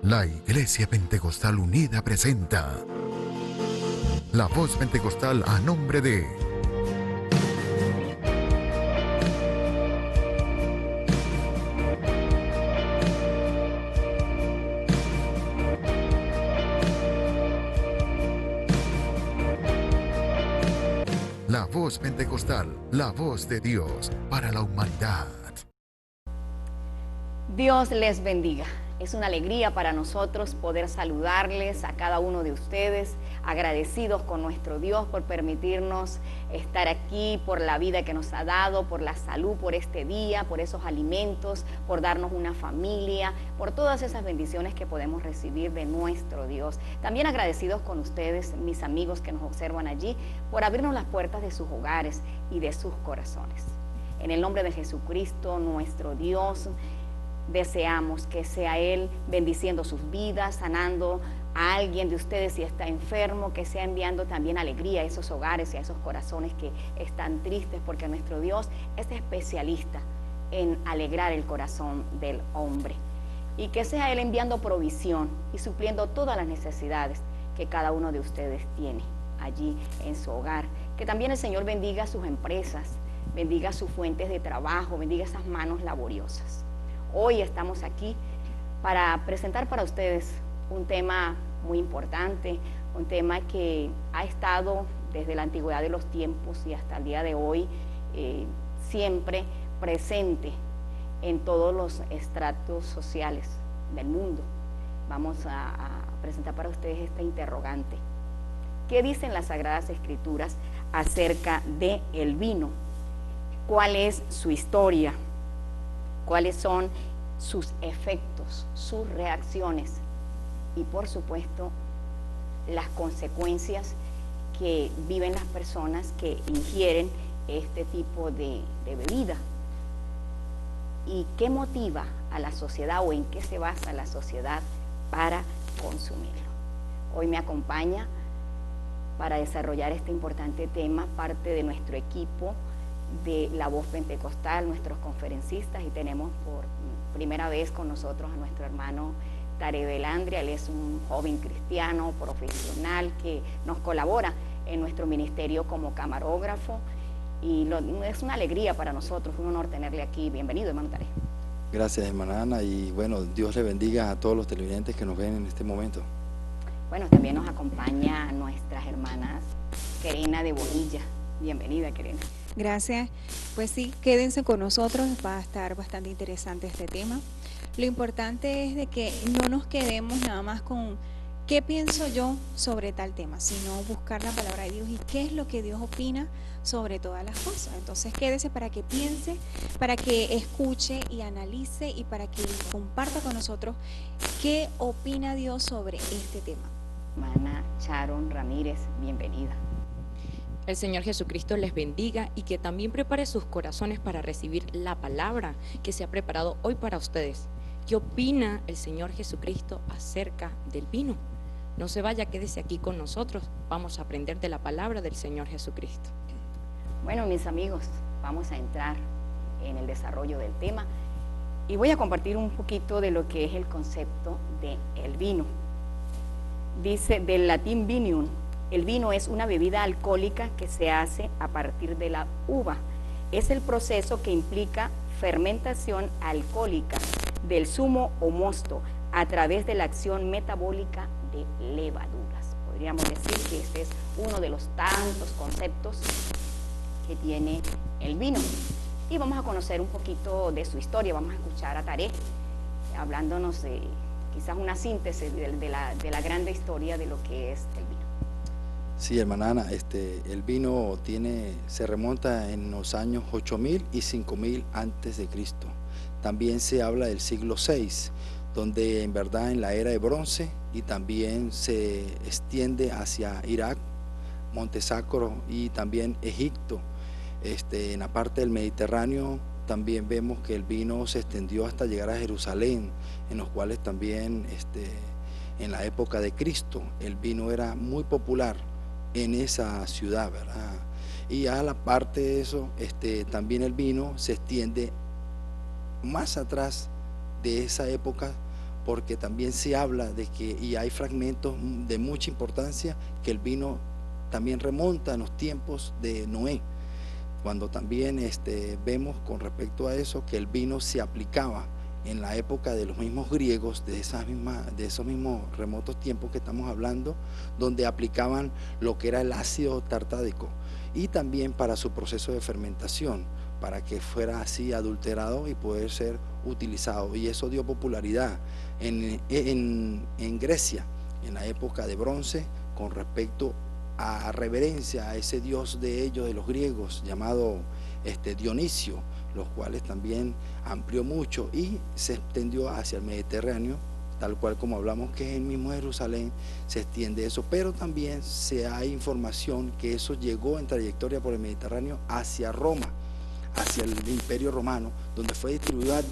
La Iglesia Pentecostal Unida presenta La Voz Pentecostal a nombre de La Voz Pentecostal, la voz de Dios para la humanidad. Dios les bendiga. Es una alegría para nosotros poder saludarles a cada uno de ustedes, agradecidos con nuestro Dios por permitirnos estar aquí, por la vida que nos ha dado, por la salud, por este día, por esos alimentos, por darnos una familia, por todas esas bendiciones que podemos recibir de nuestro Dios. También agradecidos con ustedes, mis amigos que nos observan allí, por abrirnos las puertas de sus hogares y de sus corazones. En el nombre de Jesucristo, nuestro Dios, deseamos que sea Él bendiciendo sus vidas, sanando a alguien de ustedes si está enfermo, que sea enviando también alegría a esos hogares y a esos corazones que están tristes, porque nuestro Dios es especialista en alegrar el corazón del hombre. Y que sea Él enviando provisión y supliendo todas las necesidades que cada uno de ustedes tiene allí en su hogar. Que también el Señor bendiga sus empresas, bendiga sus fuentes de trabajo, bendiga esas manos laboriosas. Hoy estamos aquí para presentar para ustedes un tema muy importante, un tema que ha estado desde la antigüedad de los tiempos y hasta el día de hoy siempre presente en todos los estratos sociales del mundo. Vamos a presentar para ustedes esta interrogante. ¿Qué dicen las Sagradas Escrituras acerca del vino? ¿Cuál es su historia? ¿Cuáles son sus efectos, sus reacciones y, por supuesto, las consecuencias que viven las personas que ingieren este tipo de bebida? ¿Y qué motiva a la sociedad o en qué se basa la sociedad para consumirlo? Hoy me acompaña para desarrollar este importante tema parte de nuestro equipo de La Voz Pentecostal, nuestros conferencistas, y tenemos por primera vez con nosotros a nuestro hermano Tarek Belandria. Él es un joven cristiano profesional que nos colabora en nuestro ministerio como camarógrafo, y es una alegría para nosotros, un honor tenerle aquí. Bienvenido, hermano Tarek. Gracias, hermana Ana, y bueno, Dios le bendiga a todos los televidentes que nos ven en este momento. Bueno, también nos acompaña nuestras hermanas Querena de Bonilla. Bienvenida, Querena. Gracias. Pues sí, quédense con nosotros, va a estar bastante interesante este tema. Lo importante es de que no nos quedemos nada más con qué pienso yo sobre tal tema, sino buscar la palabra de Dios y qué es lo que Dios opina sobre todas las cosas. Entonces quédese para que piense, para que escuche y analice y para que comparta con nosotros qué opina Dios sobre este tema. Hermana Sharon Ramírez, bienvenida. El Señor Jesucristo les bendiga y que también prepare sus corazones para recibir la palabra que se ha preparado hoy para ustedes. ¿Qué opina el Señor Jesucristo acerca del vino? No se vaya, quédese aquí con nosotros. Vamos a aprender de la palabra del Señor Jesucristo. Bueno, mis amigos, vamos a entrar en el desarrollo del tema y voy a compartir un poquito de lo que es el concepto del vino. Dice del latín vinium. El vino es una bebida alcohólica que se hace a partir de la uva. Es el proceso que implica fermentación alcohólica del zumo o mosto a través de la acción metabólica de levaduras. Podríamos decir que este es uno de los tantos conceptos que tiene el vino. Y vamos a conocer un poquito de su historia. Vamos a escuchar a Tarek hablándonos de quizás una síntesis de la grande historia de lo que es el vino. Sí, hermana Ana, el vino se remonta en los años 8000 y 5000 antes de Cristo. También se habla del siglo VI, donde en verdad en la era de bronce, y también se extiende hacia Irak, Monte Sacro y también Egipto. En la parte del Mediterráneo también vemos que el vino se extendió hasta llegar a Jerusalén, en los cuales también en la época de Cristo el vino era muy popular en esa ciudad, ¿verdad? Y a la parte de eso, también el vino se extiende más atrás de esa época porque también se habla de que, y hay fragmentos de mucha importancia, que el vino también remonta en los tiempos de Noé, cuando también vemos con respecto a eso que el vino se aplicaba en la época de los mismos griegos, de esos mismos remotos tiempos que estamos hablando, donde aplicaban lo que era el ácido tartárico, y también para su proceso de fermentación, para que fuera así adulterado y poder ser utilizado. Y eso dio popularidad en Grecia, en la época de bronce, con respecto a reverencia a ese dios de ellos, de los griegos, llamado Dionisio, los cuales también amplió mucho y se extendió hacia el Mediterráneo, tal cual como hablamos que es el mismo Jerusalén, se extiende eso, pero también hay información que eso llegó en trayectoria por el Mediterráneo hacia Roma, hacia el Imperio Romano, donde fue distribuida a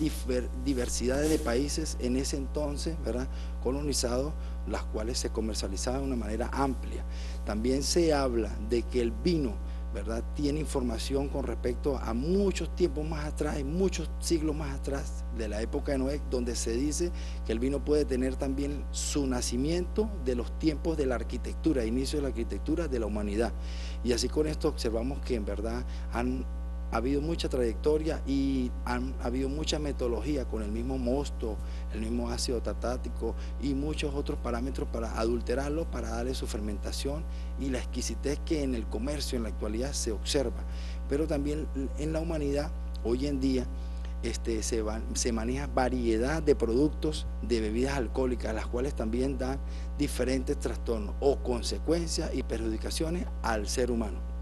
diversidades de países en ese entonces, ¿verdad?, colonizados, las cuales se comercializaban de una manera amplia. También se habla de que el vino, ¿verdad?, tiene información con respecto a muchos tiempos más atrás, muchos siglos más atrás de la época de Noé, donde se dice que el vino puede tener también su nacimiento de los tiempos de la arquitectura, inicio de la arquitectura de la humanidad. Y así con esto observamos que en verdad ha habido mucha trayectoria y ha habido mucha metodología con el mismo mosto, el mismo ácido tartárico y muchos otros parámetros para adulterarlo, para darle su fermentación y la exquisitez que en el comercio en la actualidad se observa. Pero también en la humanidad hoy en día se maneja variedad de productos de bebidas alcohólicas, las cuales también dan diferentes trastornos o consecuencias y perjudicaciones al ser humano.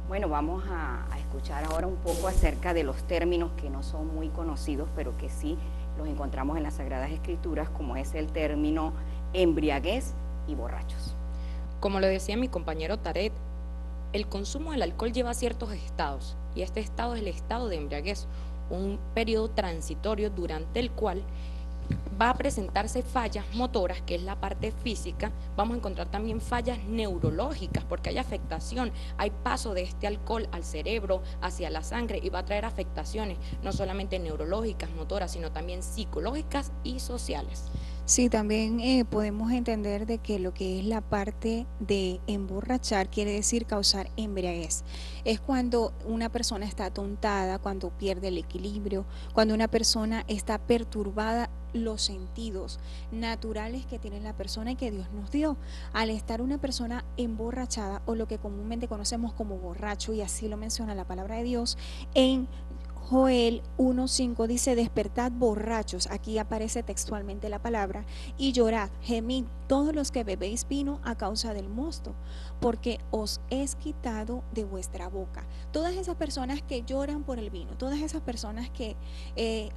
Bueno, vamos a escuchar ahora un poco acerca de los términos que no son muy conocidos, pero que sí los encontramos en las Sagradas Escrituras, como es el término embriaguez y borrachos. Como lo decía mi compañero Taret, el consumo del alcohol lleva a ciertos estados, y este estado es el estado de embriaguez, un periodo transitorio durante el cual va a presentarse fallas motoras, que es la parte física. Vamos a encontrar también fallas neurológicas, porque hay afectación, hay paso de este alcohol al cerebro, hacia la sangre, y va a traer afectaciones, no solamente neurológicas, motoras, sino también psicológicas y sociales. Sí, también podemos entender de que lo que es la parte de emborrachar quiere decir causar embriaguez. Es cuando una persona está atontada, cuando pierde el equilibrio, cuando una persona está perturbada los sentidos naturales que tiene la persona y que Dios nos dio. Al estar una persona emborrachada, o lo que comúnmente conocemos como borracho, y así lo menciona la palabra de Dios, en Joel 1:5 dice: despertad borrachos, aquí aparece textualmente la palabra, y llorad, gemid todos los que bebéis vino a causa del mosto, porque os es quitado de vuestra boca. Todas esas personas que lloran por el vino, todas esas personas que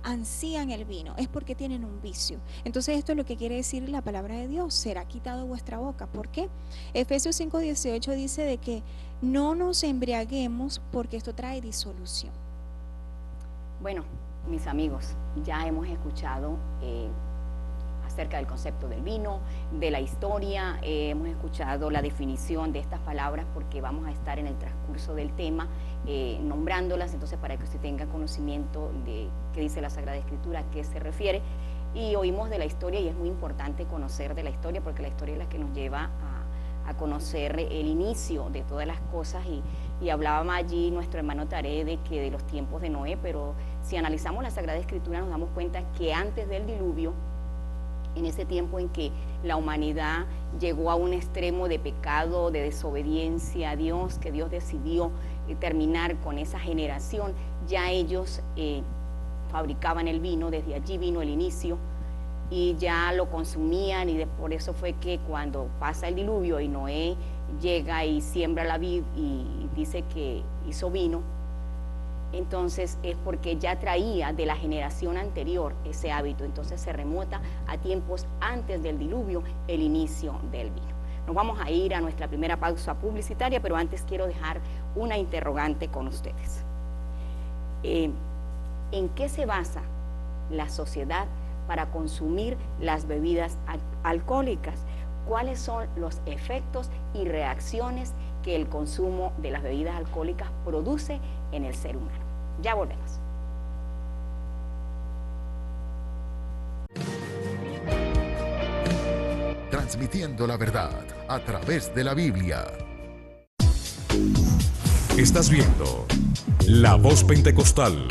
ansían el vino, es porque tienen un vicio. Entonces esto es lo que quiere decir la palabra de Dios: será quitado de vuestra boca. ¿Por qué? Efesios 5:18 dice de que no nos embriaguemos, porque esto trae disolución. Bueno, mis amigos, ya hemos escuchado acerca del concepto del vino, de la historia, hemos escuchado la definición de estas palabras, porque vamos a estar en el transcurso del tema nombrándolas, entonces para que usted tenga conocimiento de qué dice la Sagrada Escritura, a qué se refiere. Y oímos de la historia, y es muy importante conocer de la historia, porque la historia es la que nos lleva a conocer el inicio de todas las cosas, y hablábamos allí nuestro hermano Taré de que de los tiempos de Noé, pero si analizamos la Sagrada Escritura nos damos cuenta que antes del diluvio, en ese tiempo en que la humanidad llegó a un extremo de pecado, de desobediencia a Dios, que Dios decidió terminar con esa generación, ya ellos fabricaban el vino, desde allí vino el inicio, y ya lo consumían, y por eso fue que cuando pasa el diluvio y Noé llega y siembra la vid y dice que hizo vino, entonces es porque ya traía de la generación anterior ese hábito. Entonces se remota a tiempos antes del diluvio el inicio del vino. Nos vamos a ir a nuestra primera pausa publicitaria, pero antes quiero dejar una interrogante con ustedes. ¿En qué se basa la sociedad para consumir las bebidas alcohólicas? ¿Cuáles son los efectos y reacciones que el consumo de las bebidas alcohólicas produce en el ser humano? Ya volvemos. transmitiendo la verdad a través de la Biblia. Estás viendo La Voz Pentecostal.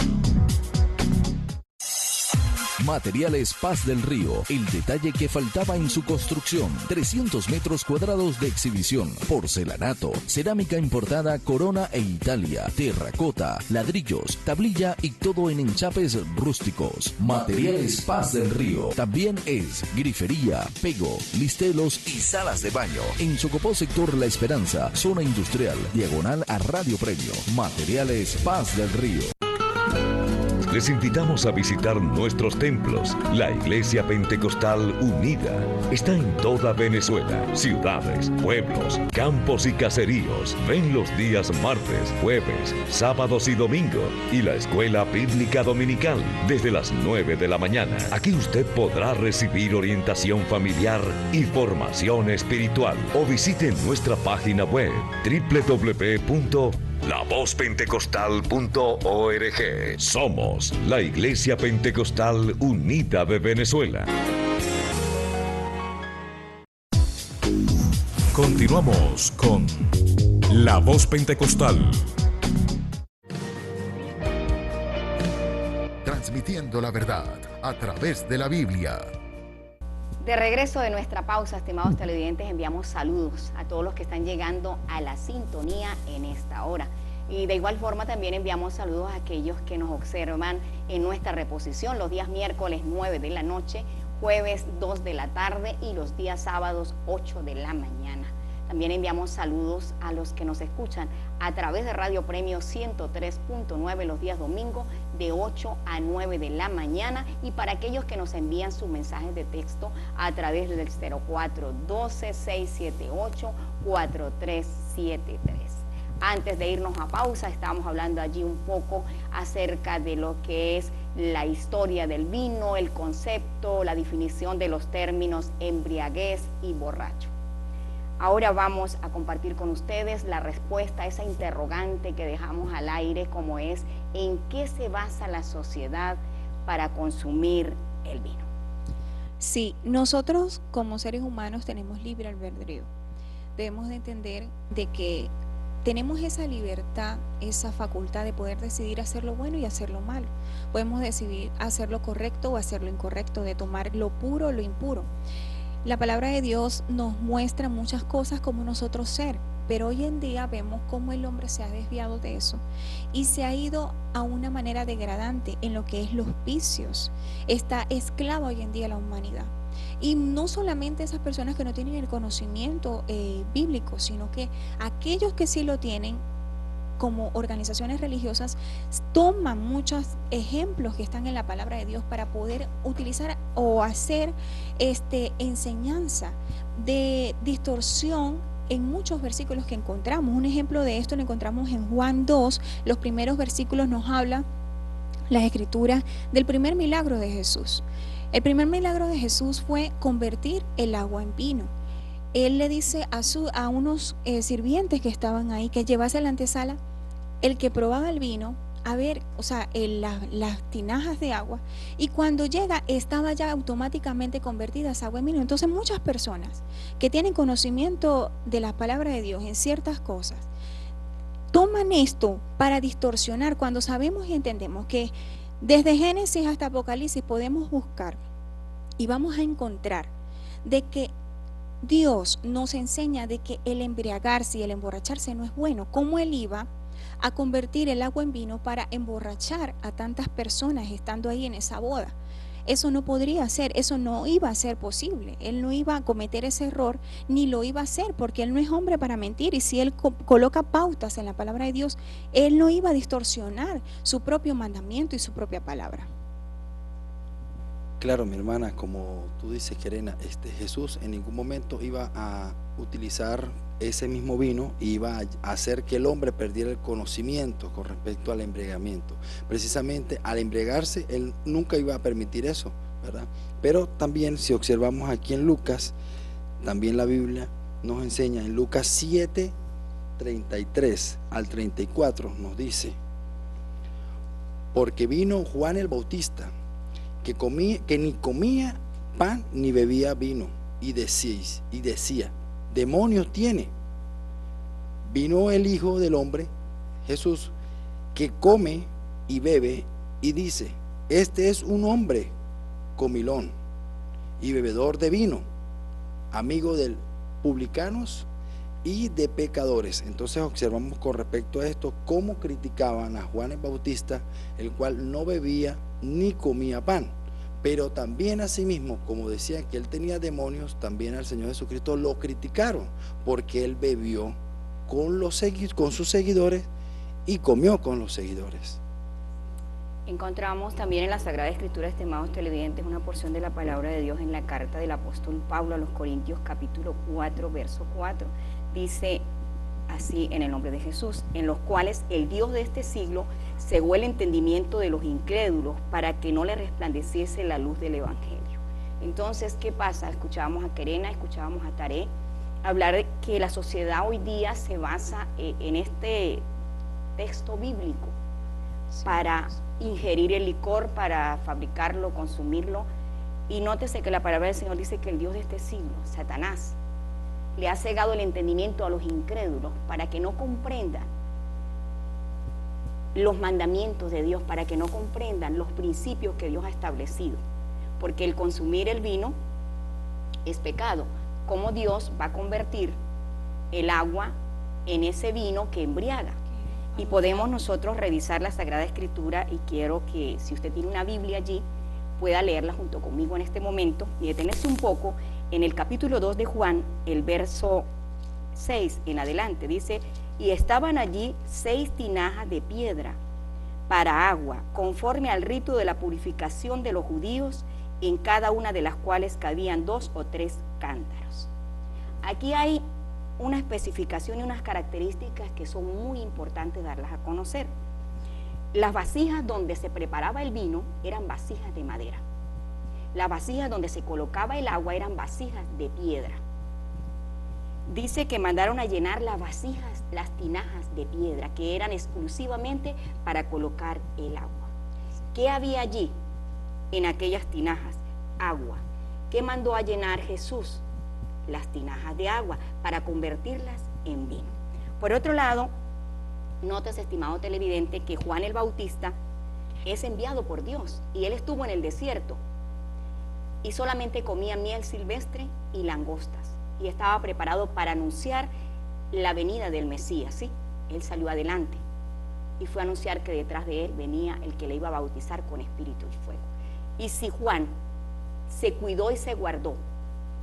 Materiales Paz del Río, el detalle que faltaba en su construcción. 300 metros cuadrados de exhibición, porcelanato, cerámica importada Corona e Italia, terracota, ladrillos, tablilla y todo en enchapes rústicos. Materiales Paz del Río. También es grifería, pego, listelos y salas de baño. En Socopó, sector La Esperanza, zona industrial, diagonal a Radio Premio. Materiales Paz del Río. Les invitamos a visitar nuestros templos. La Iglesia Pentecostal Unida está en toda Venezuela, ciudades, pueblos, campos y caseríos. Ven los días martes, jueves, sábados y domingos. Y la Escuela Bíblica Dominical desde las 9 de la mañana. Aquí usted podrá recibir orientación familiar y formación espiritual. O visite nuestra página web www.lavozpentecostal.org. Somos la Iglesia Pentecostal Unida de Venezuela. Continuamos con La Voz Pentecostal. Transmitiendo la verdad a través de la Biblia. De regreso de nuestra pausa, estimados televidentes, enviamos saludos a todos los que están llegando a la sintonía en esta hora. Y de igual forma también enviamos saludos a aquellos que nos observan en nuestra reposición los días miércoles 9 de la noche, jueves 2 de la tarde y los días sábados 8 de la mañana. También enviamos saludos a los que nos escuchan a través de Radio Premio 103.9 los días domingos de 8 a 9 de la mañana, y para aquellos que nos envían sus mensajes de texto a través del 0412-678-4373. Antes de irnos a pausa, estábamos hablando allí un poco acerca de lo que es la historia del vino, el concepto, la definición de los términos embriaguez y borracho. Ahora vamos a compartir con ustedes la respuesta a esa interrogante que dejamos al aire, como es: ¿en qué se basa la sociedad para consumir el vino? Sí, nosotros como seres humanos tenemos libre albedrío. Debemos de entender de que tenemos esa libertad, esa facultad de poder decidir hacer lo bueno y hacer lo malo. Podemos decidir hacer lo correcto o hacer lo incorrecto, de tomar lo puro o lo impuro. La palabra de Dios nos muestra muchas cosas como nosotros ser, pero hoy en día vemos cómo el hombre se ha desviado de eso y se ha ido a una manera degradante en lo que es los vicios. Está esclava hoy en día la humanidad. Y no solamente esas personas que no tienen el conocimiento bíblico, sino que aquellos que sí lo tienen, como organizaciones religiosas, toman muchos ejemplos que están en la palabra de Dios para poder utilizar o hacer enseñanza de distorsión en muchos versículos que encontramos. Un ejemplo de esto lo encontramos en Juan 2, los primeros versículos nos habla las escrituras del primer milagro de Jesús. El primer milagro de Jesús fue convertir el agua en vino. Él le dice a unos sirvientes que estaban ahí que llevase a la antesala el que probaba el vino, a ver, las tinajas de agua, y cuando llega estaba ya automáticamente convertidas a agua en vino. Entonces muchas personas que tienen conocimiento de la palabra de Dios en ciertas cosas, toman esto para distorsionar, cuando sabemos y entendemos que desde Génesis hasta Apocalipsis podemos buscar y vamos a encontrar de que Dios nos enseña de que el embriagarse y el emborracharse no es bueno. ¿Cómo Él iba a convertir el agua en vino para emborrachar a tantas personas estando ahí en esa boda? Eso no podría ser, eso no iba a ser posible. Él no iba a cometer ese error, ni lo iba a hacer, porque Él no es hombre para mentir. Y si Él coloca pautas en la palabra de Dios, Él no iba a distorsionar su propio mandamiento y su propia palabra. Claro, mi hermana, como tú dices, Kerena, Jesús en ningún momento iba a utilizar ese mismo vino y iba a hacer que el hombre perdiera el conocimiento con respecto al embriagamiento. Precisamente al embriagarse, Él nunca iba a permitir eso, ¿verdad? Pero también, si observamos aquí en Lucas, también la Biblia nos enseña en Lucas 7, 33 al 34, nos dice: porque vino Juan el Bautista, que ni comía pan ni bebía vino, y decía, demonios tiene. Vino el Hijo del Hombre, Jesús, que come y bebe, y dice, este es un hombre comilón y bebedor de vino, amigo de publicanos y de pecadores. Entonces observamos con respecto a esto cómo criticaban a Juan el Bautista, el cual no bebía ni comía pan, pero también asimismo, como decían que él tenía demonios, también al Señor Jesucristo lo criticaron, porque él bebió con sus seguidores y comió con los seguidores. Encontramos también en la Sagrada Escritura, estimados televidentes, una porción de la palabra de Dios en la carta del apóstol Pablo a los Corintios, capítulo 4, verso 4. Dice así, en el nombre de Jesús, en los cuales el Dios de este siglo cegó el entendimiento de los incrédulos para que no le resplandeciese la luz del Evangelio. Entonces, ¿qué pasa? Escuchábamos a Kerena, escuchábamos a Taré hablar de que la sociedad hoy día se basa en este texto bíblico para ingerir el licor, para fabricarlo, consumirlo. Y nótese que la palabra del Señor dice que el Dios de este siglo, Satanás, le ha cegado el entendimiento a los incrédulos para que no comprendan los mandamientos de Dios, para que no comprendan los principios que Dios ha establecido, porque el consumir el vino es pecado. ¿Cómo Dios va a convertir el agua en ese vino que embriaga? Y podemos nosotros revisar la Sagrada Escritura, y quiero que, si usted tiene una Biblia allí, pueda leerla junto conmigo en este momento y detenerse un poco en el capítulo 2 de Juan, el verso 6 en adelante. Dice, y estaban allí 6 tinajas de piedra para agua, conforme al rito de la purificación de los judíos, en cada una de las cuales cabían 2 o 3 cántaros. Aquí hay una especificación y unas características que son muy importantes darlas a conocer. Las vasijas donde se preparaba el vino eran vasijas de madera. Las vasijas donde se colocaba el agua eran vasijas de piedra. Dice que mandaron a llenar las vasijas, las tinajas de piedra, que eran exclusivamente para colocar el agua. ¿Qué había allí en aquellas tinajas? Agua. ¿Qué mandó a llenar Jesús? Las tinajas de agua, para convertirlas en vino. Por otro lado, notas, estimado televidente, que Juan el Bautista es enviado por Dios, y él estuvo en el desierto y solamente comía miel silvestre y langostas, y estaba preparado para anunciar la venida del Mesías, ¿sí? Él salió adelante y fue a anunciar que detrás de él venía el que le iba a bautizar con espíritu y fuego. Y si Juan se cuidó y se guardó,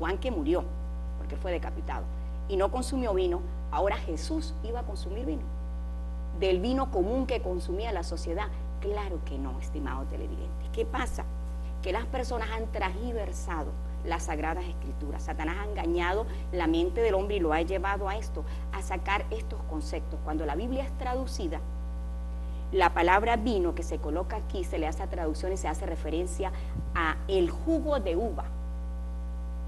Juan que murió porque fue decapitado, y no consumió vino, ahora Jesús iba a consumir vino. Del vino común que consumía la sociedad, claro que no, estimado televidente. ¿Qué pasa? Que las personas han transgiversado las Sagradas Escrituras. Satanás ha engañado la mente del hombre y lo ha llevado a esto, a sacar estos conceptos. Cuando la Biblia es traducida, la palabra vino que se coloca aquí, se le hace traducción y se hace referencia a el jugo de uva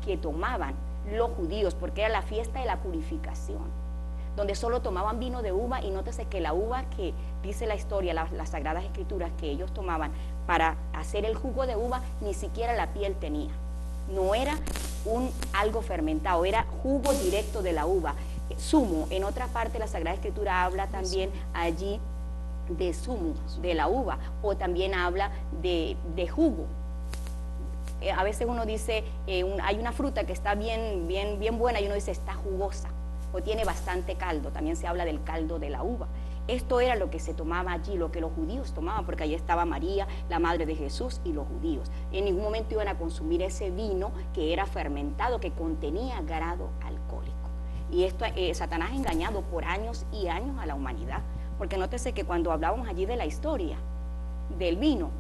que tomaban los judíos, porque era la fiesta de la purificación, donde solo tomaban vino de uva. Y nótese que la uva que dice la historia, las Sagradas Escrituras, que ellos tomaban para hacer el jugo de uva, ni siquiera la piel tenía. No era algo fermentado, era jugo directo de la uva. Zumo, en otra parte la Sagrada Escritura habla también allí de zumo de la uva, o también habla de jugo. A veces uno dice, hay una fruta que está bien buena, y uno dice está jugosa o tiene bastante caldo. También se habla del caldo de la uva. Esto era lo que se tomaba allí, lo que los judíos tomaban, porque allí estaba María, la madre de Jesús, y los judíos. En ningún momento iban a consumir ese vino que era fermentado, que contenía grado alcohólico. Y esto Satanás ha engañado por años y años a la humanidad, porque nótese que cuando hablábamos allí de la historia del vino,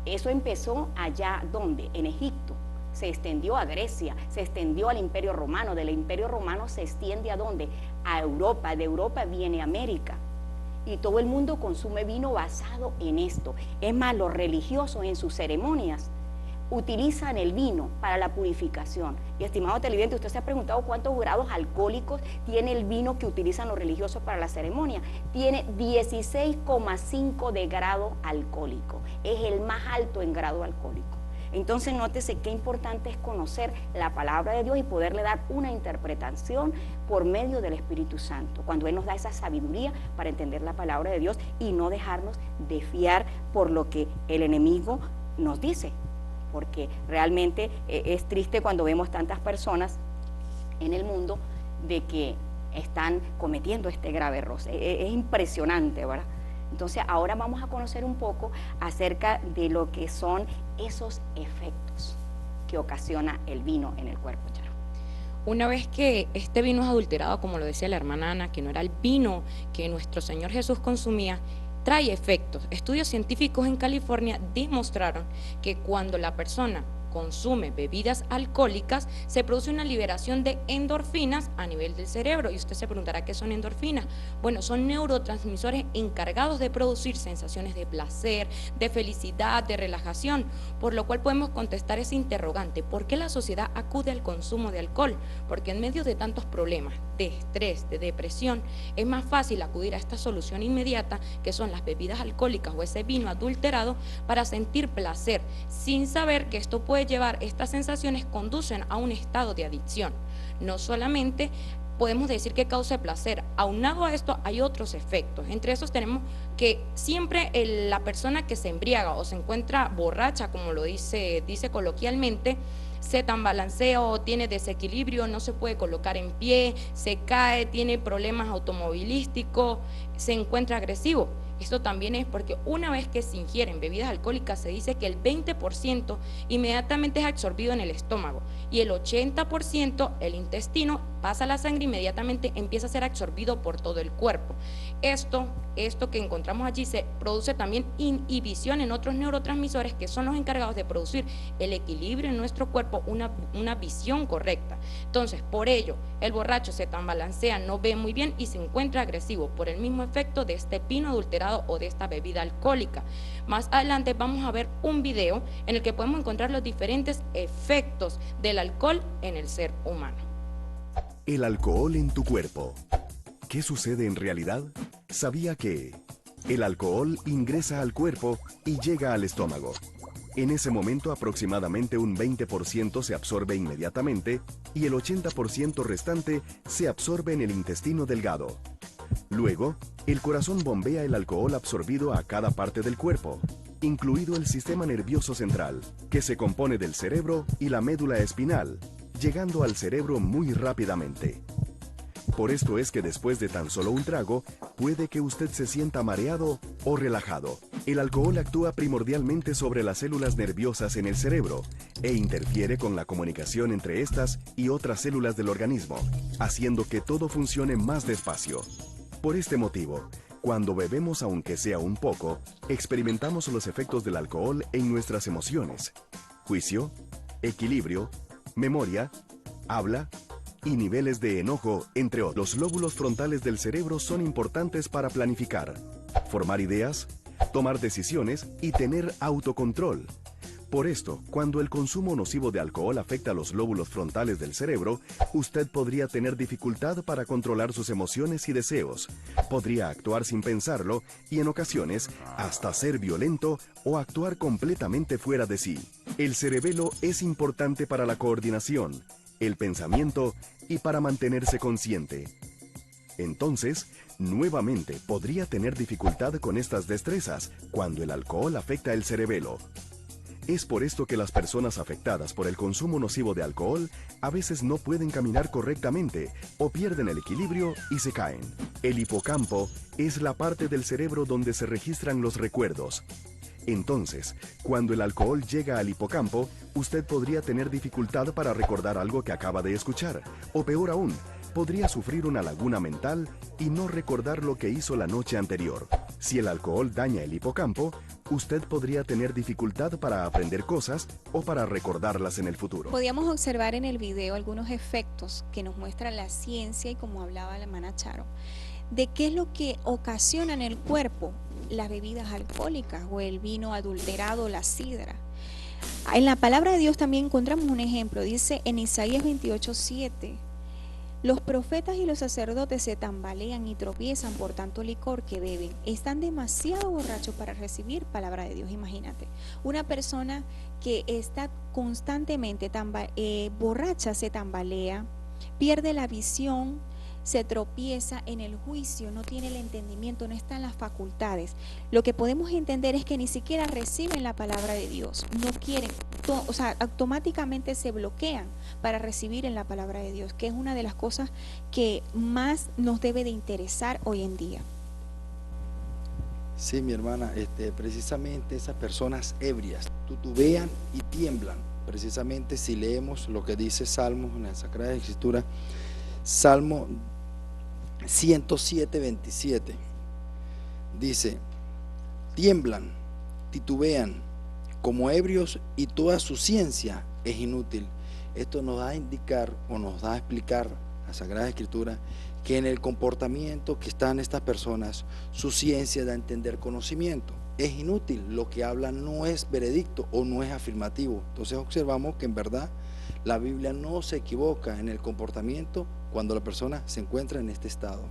eso empezó allá, ¿dónde? En Egipto, se extendió a Grecia, se extendió al Imperio Romano, del Imperio Romano se extiende ¿a dónde? A Europa, de Europa viene a América, y todo el mundo consume vino basado en esto. Es más, los religiosos en sus ceremonias utilizan el vino para la purificación. Y estimado televidente, usted se ha preguntado cuántos grados alcohólicos tiene el vino que utilizan los religiosos para la ceremonia. Tiene 16,5 de grado alcohólico, es el más alto en grado alcohólico. Entonces nótese qué importante es conocer la palabra de Dios y poderle dar una interpretación por medio del Espíritu Santo, cuando Él nos da esa sabiduría para entender la palabra de Dios y no dejarnos desviar por lo que el enemigo nos dice, porque realmente es triste cuando vemos tantas personas en el mundo de que están cometiendo este grave error. Es impresionante, ¿verdad? Entonces ahora vamos a conocer un poco acerca de lo que son esos efectos que ocasiona el vino en el cuerpo, Charo. Una vez que este vino es adulterado, como lo decía la hermana Ana, que no era el vino que nuestro Señor Jesús consumía, trae efectos. Estudios científicos en California demostraron que cuando la persona consume bebidas alcohólicas, se produce una liberación de endorfinas a nivel del cerebro. Y usted se preguntará qué son endorfinas. Bueno, son neurotransmisores encargados de producir sensaciones de placer, de felicidad, de relajación, por lo cual podemos contestar ese interrogante: ¿por qué la sociedad acude al consumo de alcohol? Porque en medio de tantos problemas, de estrés, de depresión, es más fácil acudir a esta solución inmediata, que son las bebidas alcohólicas o ese vino adulterado, para sentir placer, sin saber que esto puede llevar, estas sensaciones conducen a un estado de adicción. No solamente podemos decir que cause placer, aunado a esto hay otros efectos. Entre esos tenemos que siempre la persona que se embriaga o se encuentra borracha, como lo dice coloquialmente, se tambalancea o tiene desequilibrio, no se puede colocar en pie, se cae, tiene problemas automovilísticos, se encuentra agresivo. Esto también es porque una vez que se ingieren bebidas alcohólicas, se dice que el 20% inmediatamente es absorbido en el estómago y el 80% el intestino pasa a la sangre, inmediatamente empieza a ser absorbido por todo el cuerpo. Esto que encontramos allí se produce también inhibición en otros neurotransmisores que son los encargados de producir el equilibrio en nuestro cuerpo, una visión correcta. Entonces, por ello, el borracho se tambalancea, no ve muy bien y se encuentra agresivo por el mismo efecto de este vino adulterado o de esta bebida alcohólica. Más adelante vamos a ver un video en el que podemos encontrar los diferentes efectos del alcohol en el ser humano. El alcohol en tu cuerpo. ¿Qué sucede en realidad? ¿Sabía que el alcohol ingresa al cuerpo y llega al estómago? En ese momento aproximadamente un 20% se absorbe inmediatamente y el 80% restante se absorbe en el intestino delgado. Luego, el corazón bombea el alcohol absorbido a cada parte del cuerpo, incluido el sistema nervioso central, que se compone del cerebro y la médula espinal, llegando al cerebro muy rápidamente. Por esto es que después de tan solo un trago, puede que usted se sienta mareado o relajado. El alcohol actúa primordialmente sobre las células nerviosas en el cerebro e interfiere con la comunicación entre estas y otras células del organismo, haciendo que todo funcione más despacio. Por este motivo, cuando bebemos aunque sea un poco, experimentamos los efectos del alcohol en nuestras emociones, juicio, equilibrio, memoria, habla y niveles de enojo, entre otros. Los lóbulos frontales del cerebro son importantes para planificar, formar ideas, tomar decisiones y tener autocontrol. Por esto, cuando el consumo nocivo de alcohol afecta a los lóbulos frontales del cerebro, usted podría tener dificultad para controlar sus emociones y deseos, podría actuar sin pensarlo y en ocasiones hasta ser violento o actuar completamente fuera de sí. El cerebelo es importante para la coordinación, el pensamiento y para mantenerse consciente. Entonces, nuevamente podría tener dificultad con estas destrezas cuando el alcohol afecta el cerebelo. Es por esto que las personas afectadas por el consumo nocivo de alcohol a veces no pueden caminar correctamente o pierden el equilibrio y se caen. El hipocampo es la parte del cerebro donde se registran los recuerdos. Entonces, cuando el alcohol llega al hipocampo, usted podría tener dificultad para recordar algo que acaba de escuchar, o peor aún, podría sufrir una laguna mental y no recordar lo que hizo la noche anterior. Si el alcohol daña el hipocampo, usted podría tener dificultad para aprender cosas o para recordarlas en el futuro. Podíamos observar en el video algunos efectos que nos muestra la ciencia y como hablaba la hermana Charo, de qué es lo que ocasiona en el cuerpo las bebidas alcohólicas o el vino adulterado, la sidra. En la palabra de Dios también encontramos un ejemplo, dice en Isaías 28:7, Los profetas y los sacerdotes se tambalean y tropiezan por tanto licor que beben. Están demasiado borrachos para recibir palabra de Dios. Imagínate, una persona que está constantemente borracha se tambalea, pierde la visión, se tropieza en el juicio, no tiene el entendimiento, no están las facultades. Lo que podemos entender es que ni siquiera reciben la palabra de Dios, no quieren, o sea, automáticamente se bloquean para recibir en la palabra de Dios, que es una de las cosas que más nos debe de interesar hoy en día. Sí, mi hermana, precisamente esas personas ebrias titubean y tiemblan. Precisamente si leemos lo que dice Salmos en la Sagrada Escritura, Salmo 107, 27, dice: tiemblan, titubean, como ebrios, y toda su ciencia es inútil. Esto nos da a indicar o nos da a explicar la Sagrada Escritura que en el comportamiento que están estas personas, su ciencia da a entender conocimiento. Es inútil, lo que hablan no es veredicto o no es afirmativo. Entonces observamos que en verdad la Biblia no se equivoca en el comportamiento cuando la persona se encuentra en este estado.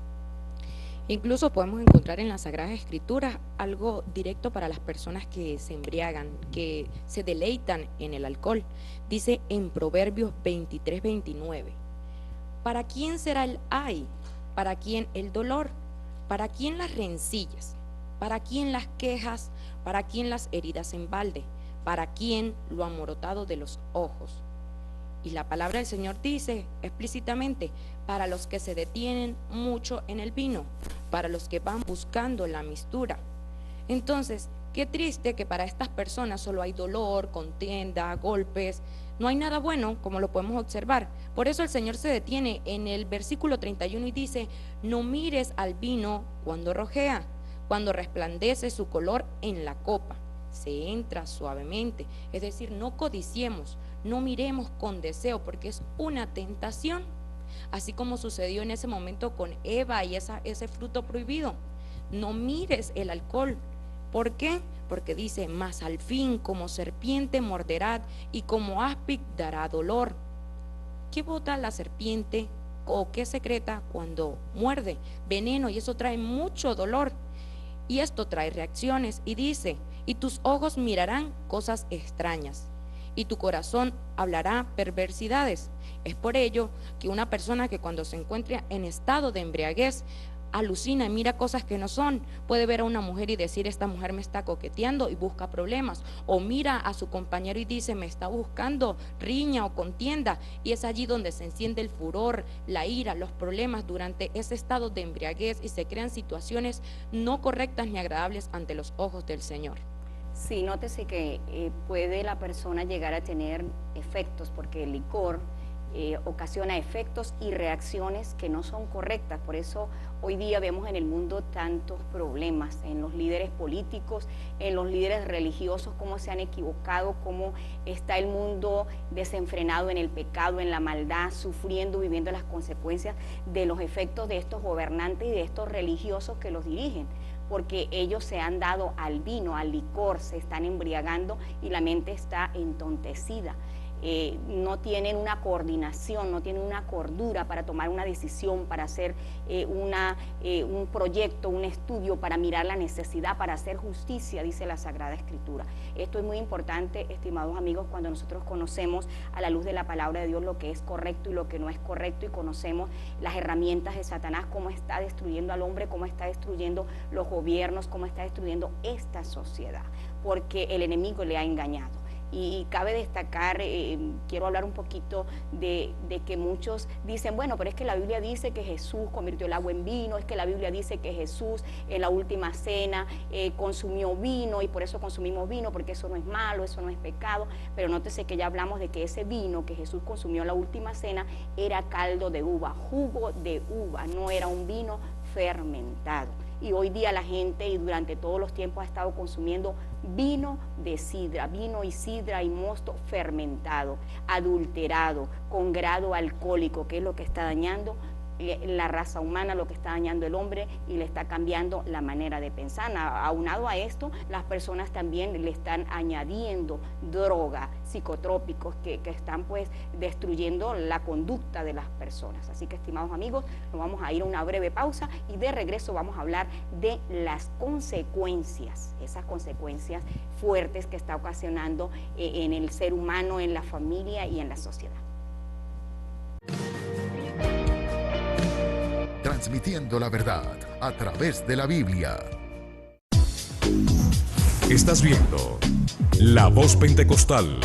Incluso podemos encontrar en las Sagradas Escrituras algo directo para las personas que se embriagan, que se deleitan en el alcohol. Dice en Proverbios 23, 29, ¿para quién será el ay? ¿Para quién el dolor? ¿Para quién las rencillas? ¿Para quién las quejas? ¿Para quién las heridas en balde? ¿Para quién lo amorotado de los ojos? Y la palabra del Señor dice explícitamente: para los que se detienen mucho en el vino, para los que van buscando la mistura. Entonces, qué triste que para estas personas solo hay dolor, contienda, golpes, no hay nada bueno, como lo podemos observar. Por eso el Señor se detiene en el versículo 31 y dice: no mires al vino cuando rojea, cuando resplandece su color en la copa, se entra suavemente. Es decir, no codiciemos, no miremos con deseo, porque es una tentación, así como sucedió en ese momento con Eva y ese fruto prohibido. No mires el alcohol. ¿Por qué? Porque dice: mas al fin como serpiente morderá y como áspid dará dolor. ¿Qué bota la serpiente o qué secreta cuando muerde? Veneno, y eso trae mucho dolor. Y esto trae reacciones, y dice: y tus ojos mirarán cosas extrañas, y tu corazón hablará perversidades. Es por ello que una persona que cuando se encuentra en estado de embriaguez alucina y mira cosas que no son, puede ver a una mujer y decir: esta mujer me está coqueteando, y busca problemas, o mira a su compañero y dice: me está buscando riña o contienda, y es allí donde se enciende el furor, la ira, los problemas durante ese estado de embriaguez, y se crean situaciones no correctas ni agradables ante los ojos del Señor. Sí, nótese que puede la persona llegar a tener efectos, porque el licor ocasiona efectos y reacciones que no son correctas. Por eso hoy día vemos en el mundo tantos problemas, en los líderes políticos, en los líderes religiosos, cómo se han equivocado, cómo está el mundo desenfrenado en el pecado, en la maldad, sufriendo, viviendo las consecuencias de los efectos de estos gobernantes y de estos religiosos que los dirigen, porque ellos se han dado al vino, al licor, se están embriagando y la mente está entontecida. No tienen una coordinación, no tienen una cordura para tomar una decisión, para hacer un proyecto, un estudio, para mirar la necesidad, para hacer justicia, dice la Sagrada Escritura. Esto es muy importante, estimados amigos, cuando nosotros conocemos a la luz de la palabra de Dios lo que es correcto y lo que no es correcto, y conocemos las herramientas de Satanás, cómo está destruyendo al hombre, cómo está destruyendo los gobiernos, cómo está destruyendo esta sociedad, porque el enemigo le ha engañado. Y cabe destacar, quiero hablar un poquito de que muchos dicen: bueno, pero es que la Biblia dice que Jesús convirtió el agua en vino, es que la Biblia dice que Jesús en la última cena consumió vino, y por eso consumimos vino, porque eso no es malo, eso no es pecado. Pero nótese que ya hablamos de que ese vino que Jesús consumió en la última cena era caldo de uva, jugo de uva, no era un vino fermentado. Y hoy día la gente, y durante todos los tiempos, ha estado consumiendo vino de sidra, vino y sidra y mosto fermentado, adulterado, con grado alcohólico, que es lo que está dañando la raza humana, lo que está dañando el hombre y le está cambiando la manera de pensar. Aunado a esto, las personas también le están añadiendo droga, psicotrópicos que están pues destruyendo la conducta de las personas. Así que, estimados amigos, nos vamos a ir a una breve pausa y de regreso vamos a hablar de las consecuencias, esas consecuencias fuertes que está ocasionando en el ser humano, en la familia y en la sociedad. Transmitiendo la verdad a través de la Biblia. Estás viendo La Voz Pentecostal.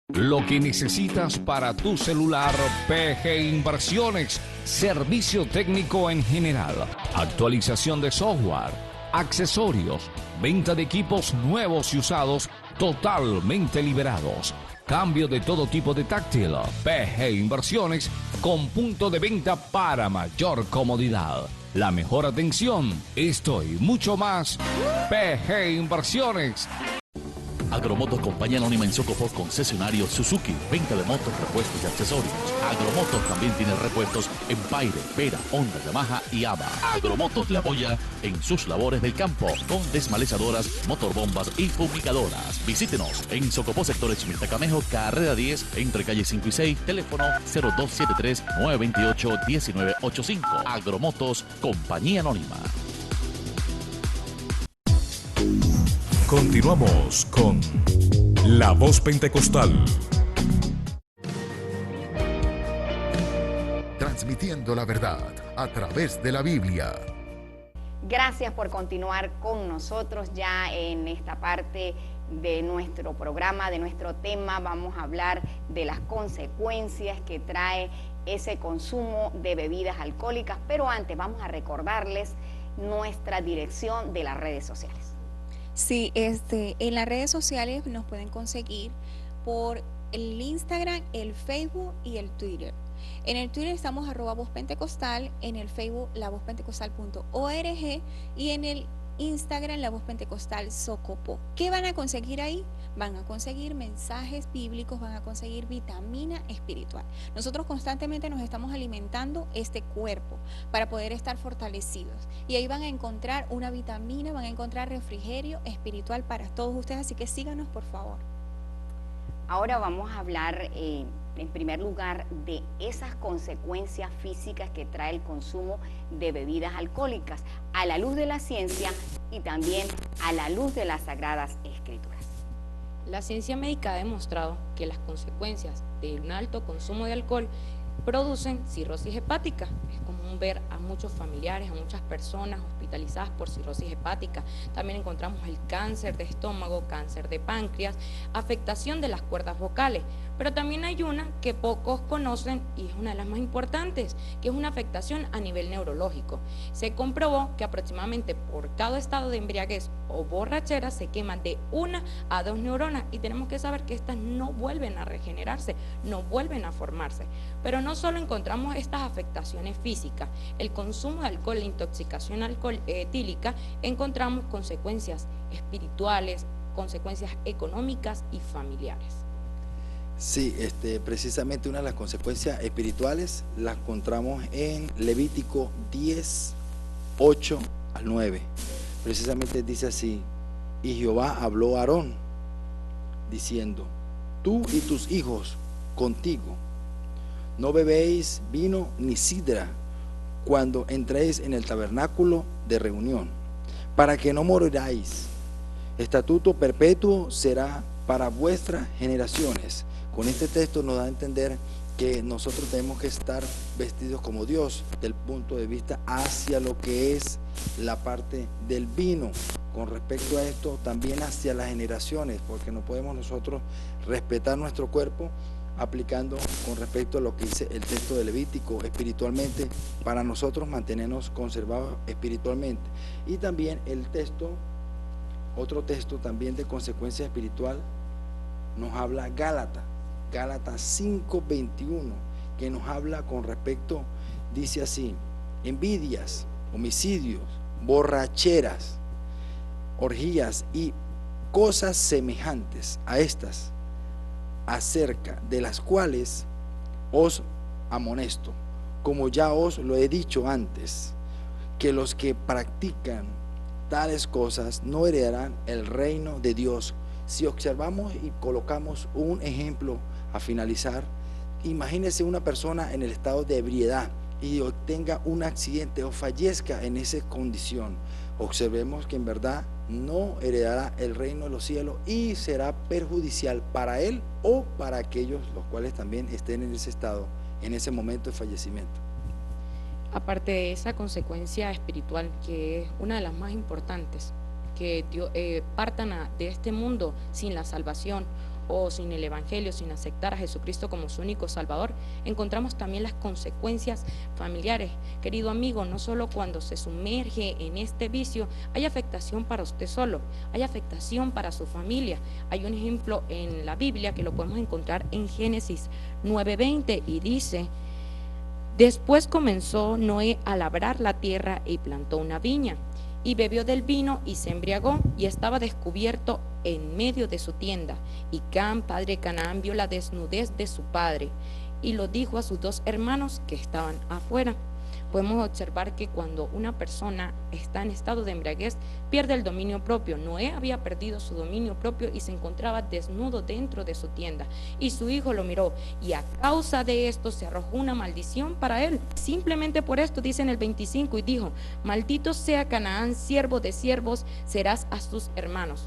Lo que necesitas para tu celular, PG Inversiones. Servicio técnico en general, actualización de software, accesorios, venta de equipos nuevos y usados totalmente liberados. Cambio de todo tipo de táctil. PG Inversiones con punto de venta para mayor comodidad. La mejor atención, esto y mucho más. PG Inversiones. Agromotos Compañía Anónima en Socopó, concesionario Suzuki, venta de motos, repuestos y accesorios. Agromotos también tiene repuestos en Paire, Pera, Honda, Yamaha y ABA. Agromotos le apoya en sus labores del campo con desmalezadoras, motorbombas y fumigadoras. Visítenos en Socopó, sector Chimita Camejo, carrera 10, entre calle 5 y 6, teléfono 0273-928-1985. Agromotos Compañía Anónima. Continuamos con La Voz Pentecostal. Transmitiendo la verdad a través de la Biblia. Gracias por continuar con nosotros ya en esta parte de nuestro programa, de nuestro tema. Vamos a hablar de las consecuencias que trae ese consumo de bebidas alcohólicas, pero antes vamos a recordarles nuestra dirección de las redes sociales. Sí, en las redes sociales nos pueden conseguir por el Instagram, el Facebook y el Twitter. En el Twitter estamos @vozpentecostal, en el Facebook lavozpentecostal.org y en el Instagram La Voz Pentecostal Socopó. ¿Qué van a conseguir ahí? Van a conseguir mensajes bíblicos, van a conseguir vitamina espiritual. Nosotros constantemente nos estamos alimentando este cuerpo para poder estar fortalecidos. Y ahí van a encontrar una vitamina, van a encontrar refrigerio espiritual para todos ustedes. Así que síganos, por favor. Ahora vamos a hablar en primer lugar de esas consecuencias físicas que trae el consumo de bebidas alcohólicas a la luz de la ciencia y también a la luz de las Sagradas Escrituras. La ciencia médica ha demostrado que las consecuencias de un alto consumo de alcohol producen cirrosis hepática. Es común ver a muchos familiares, a muchas personas hospitalizadas por cirrosis hepática. También encontramos el cáncer de estómago, cáncer de páncreas, afectación de las cuerdas vocales. Pero también hay una que pocos conocen y es una de las más importantes, que es una afectación a nivel neurológico. Se comprobó que aproximadamente por cada estado de embriaguez o borrachera se queman de 1 a 2 neuronas y tenemos que saber que estas no vuelven a regenerarse, no vuelven a formarse. Pero no solo encontramos estas afectaciones físicas, el consumo de alcohol, la intoxicación etílica, encontramos consecuencias espirituales, consecuencias económicas y familiares. Sí, precisamente una de las consecuencias espirituales las encontramos en Levítico 10, 8 al 9. Precisamente dice así: y Jehová habló a Aarón, diciendo, tú y tus hijos contigo, no bebéis vino ni sidra cuando entréis en el tabernáculo de reunión, para que no moriráis. Estatuto perpetuo será para vuestras generaciones. Con este texto nos da a entender que nosotros tenemos que estar vestidos como Dios, del punto de vista hacia lo que es la parte del vino. Con respecto a esto, también hacia las generaciones, porque no podemos nosotros respetar nuestro cuerpo aplicando con respecto a lo que dice el texto de Levítico espiritualmente, para nosotros mantenernos conservados espiritualmente. Y también el texto, otro texto también de consecuencia espiritual, nos habla Gálatas 5:21, que nos habla con respecto, dice así: envidias, homicidios, borracheras, orgías y cosas semejantes a estas, acerca de las cuales os amonesto, como ya os lo he dicho antes, que los que practican tales cosas no heredarán el reino de Dios. Si observamos y colocamos un ejemplo a finalizar, imagínese una persona en el estado de ebriedad y obtenga un accidente o fallezca en esa condición. Observemos que en verdad no heredará el reino de los cielos y será perjudicial para él o para aquellos los cuales también estén en ese estado, en ese momento de fallecimiento. Aparte de esa consecuencia espiritual, que es una de las más importantes, que partan de este mundo sin la salvación o sin el Evangelio, sin aceptar a Jesucristo como su único Salvador, encontramos también las consecuencias familiares. Querido amigo, no solo cuando se sumerge en este vicio hay afectación para usted solo, hay afectación para su familia. Hay un ejemplo en la Biblia que lo podemos encontrar en Génesis 9:20 y dice: después comenzó Noé a labrar la tierra y plantó una viña, y bebió del vino y se embriagó, y estaba descubierto en medio de su tienda. Y Cam, padre de Canaán, vio la desnudez de su padre, y lo dijo a sus 2 hermanos que estaban afuera. Podemos observar que cuando una persona está en estado de embriaguez, pierde el dominio propio. Noé había perdido su dominio propio y se encontraba desnudo dentro de su tienda. Y su hijo lo miró, y a causa de esto se arrojó una maldición para él. Simplemente por esto, dice en el 25, y dijo: maldito sea Canaán, siervo de siervos serás a sus hermanos.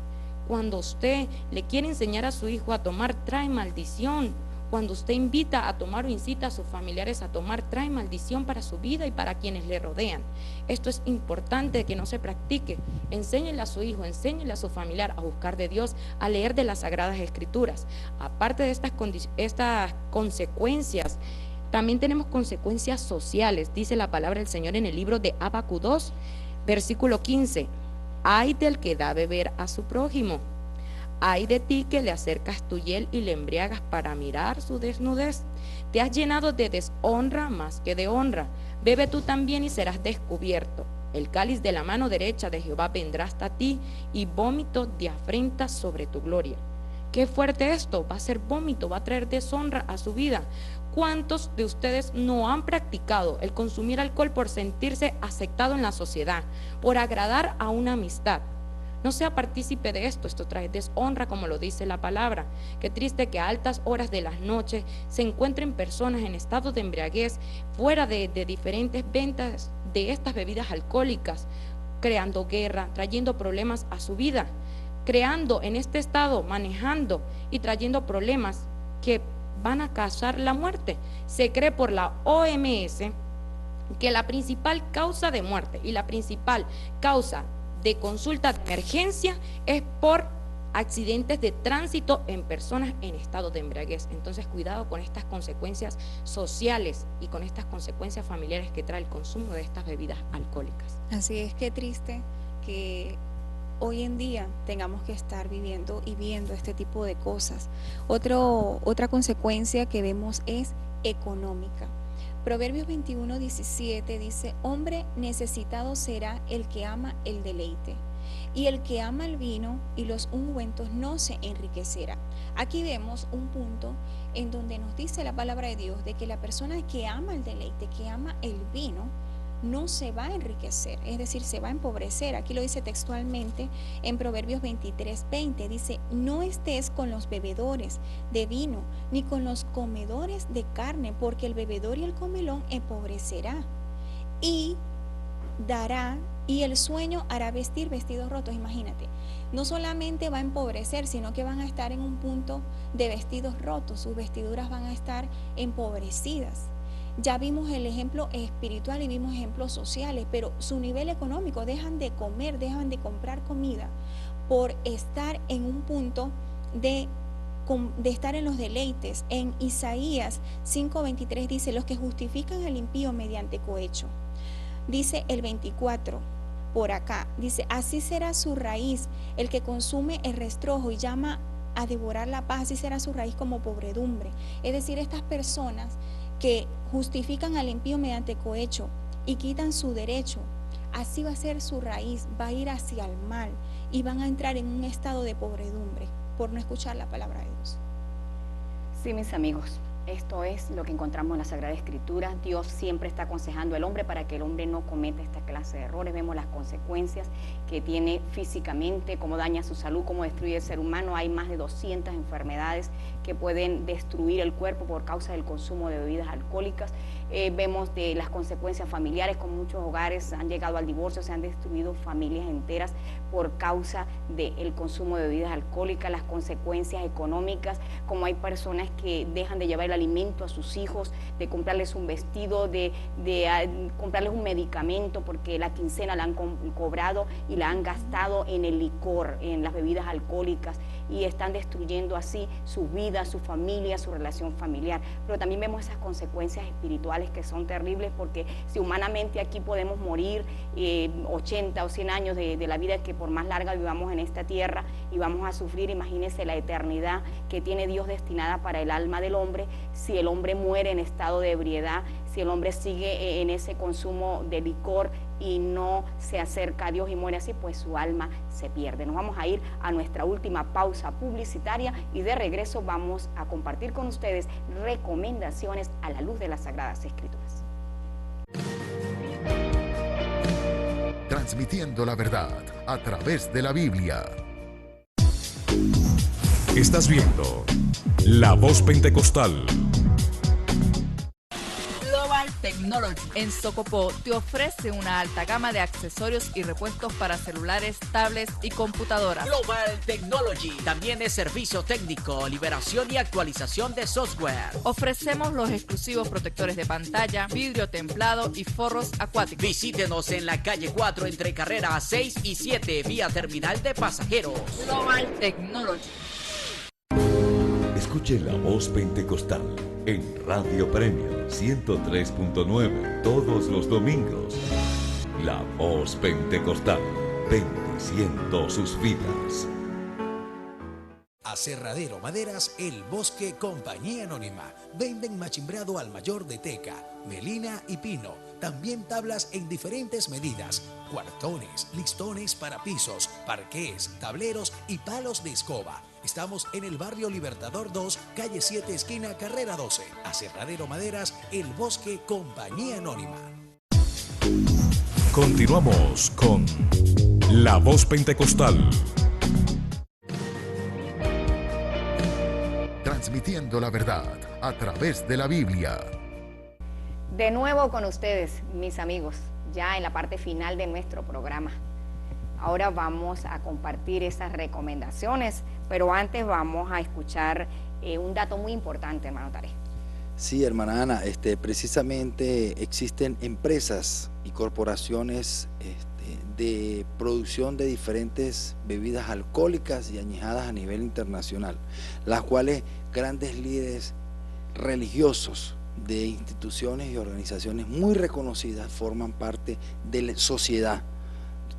Cuando usted le quiere enseñar a su hijo a tomar, trae maldición. Cuando usted invita a tomar o incita a sus familiares a tomar, trae maldición para su vida y para quienes le rodean. Esto es importante que no se practique. Enséñele a su hijo, enséñele a su familiar a buscar de Dios, a leer de las Sagradas Escrituras. Aparte de estas consecuencias, también tenemos consecuencias sociales. Dice la palabra del Señor en el libro de Habacuc 2, versículo 15: ay del que da beber a su prójimo. Ay de ti que le acercas tu hiel y le embriagas para mirar su desnudez. Te has llenado de deshonra más que de honra. Bebe tú también y serás descubierto. El cáliz de la mano derecha de Jehová vendrá hasta ti, y vómito de afrenta sobre tu gloria. Qué fuerte esto, va a ser vómito, va a traer deshonra a su vida. ¿Cuántos de ustedes no han practicado el consumir alcohol por sentirse aceptado en la sociedad, por agradar a una amistad? No sea partícipe de esto, esto trae deshonra, como lo dice la palabra. Qué triste que a altas horas de las noches se encuentren personas en estado de embriaguez, fuera de diferentes ventas de estas bebidas alcohólicas, creando guerra, trayendo problemas a su vida, creando en este estado, manejando y trayendo problemas que van a causar la muerte. Se cree por la OMS que la principal causa de muerte y la principal causa de consulta de emergencia es por accidentes de tránsito en personas en estado de embriaguez. Entonces, cuidado con estas consecuencias sociales y con estas consecuencias familiares que trae el consumo de estas bebidas alcohólicas. Así es, que triste que hoy en día tengamos que estar viviendo y viendo este tipo de cosas. Otra consecuencia que vemos es económica. Proverbios 21:17 dice: hombre necesitado será el que ama el deleite, y el que ama el vino y los ungüentos no se enriquecerá. Aquí vemos un punto en donde nos dice la palabra de Dios de que la persona que ama el deleite, que ama el vino, no se va a enriquecer, es decir, se va a empobrecer. Aquí lo dice textualmente en Proverbios 23:20, dice: no estés con los bebedores de vino, ni con los comedores de carne, porque el bebedor y el comelón empobrecerá, y el sueño hará vestir vestidos rotos. Imagínate, no solamente va a empobrecer, sino que van a estar en un punto de vestidos rotos, sus vestiduras van a estar empobrecidas. Ya vimos el ejemplo espiritual y vimos ejemplos sociales, pero su nivel económico, dejan de comer, dejan de comprar comida por estar en un punto de estar en los deleites. En Isaías 5:23 dice: los que justifican al impío mediante cohecho. Dice el 24 por acá, dice: así será su raíz, el que consume el rastrojo y llama a devorar la paz, así será su raíz como pobredumbre. Es decir, estas personas que justifican al impío mediante cohecho y quitan su derecho, así va a ser su raíz, va a ir hacia el mal y van a entrar en un estado de pobredumbre por no escuchar la palabra de Dios. Sí, mis amigos, Esto es lo que encontramos en la Sagrada Escritura. Dios siempre está aconsejando al hombre para que el hombre no cometa esta clase de errores. Vemos las consecuencias que tiene físicamente, cómo daña su salud, cómo destruye el ser humano. Hay más de 200 enfermedades que pueden destruir el cuerpo por causa del consumo de bebidas alcohólicas. Vemos de las consecuencias familiares, con muchos hogares han llegado al divorcio, se han destruido familias enteras por causa del consumo de bebidas alcohólicas, las consecuencias económicas, como hay personas que dejan de llevar el alimento a sus hijos, de comprarles un vestido, de comprarles un medicamento porque la quincena la han cobrado y la han gastado en el licor, en las bebidas alcohólicas, y están destruyendo así su vida, su familia, su relación familiar. Pero también vemos esas consecuencias espirituales que son terribles, porque si humanamente aquí podemos morir 80 o 100 años de la vida que por más larga vivamos en esta tierra y vamos a sufrir, imagínense la eternidad que tiene Dios destinada para el alma del hombre. Si el hombre muere en estado de ebriedad, si el hombre sigue en ese consumo de licor y no se acerca a Dios y muere así, pues su alma se pierde. Nos vamos a ir a nuestra última pausa publicitaria y de regreso vamos a compartir con ustedes recomendaciones a la luz de las Sagradas Escrituras. Transmitiendo la verdad a través de la Biblia. Estás viendo La Voz Pentecostal. Global Technology en Socopó te ofrece una alta gama de accesorios y repuestos para celulares, tablets y computadoras. Global Technology también es servicio técnico, liberación y actualización de software. Ofrecemos los exclusivos protectores de pantalla, vidrio templado y forros acuáticos. Visítenos en la calle 4 entre carreras 6 y 7 vía terminal de pasajeros. Global Technology. Escuche La Voz Pentecostal en Radio Premio 103.9 todos los domingos. La Voz Pentecostal, bendiciendo sus vidas. Aserradero Maderas El Bosque Compañía Anónima. Venden machimbrado al mayor de teca, melina y pino. También tablas en diferentes medidas. Cuartones, listones para pisos, parqués, tableros y palos de escoba. Estamos en el barrio Libertador 2, calle 7, esquina Carrera 12. Aserradero Maderas El Bosque Compañía Anónima. Continuamos con La Voz Pentecostal. Transmitiendo la verdad a través de la Biblia. De nuevo con ustedes, mis amigos, ya en la parte final de nuestro programa. Ahora vamos a compartir esas recomendaciones, pero antes vamos a escuchar un dato muy importante, hermano Taré. Sí, hermana Ana, precisamente existen empresas y corporaciones de producción de diferentes bebidas alcohólicas y añejadas a nivel internacional, las cuales grandes líderes religiosos de instituciones y organizaciones muy reconocidas forman parte de la sociedad,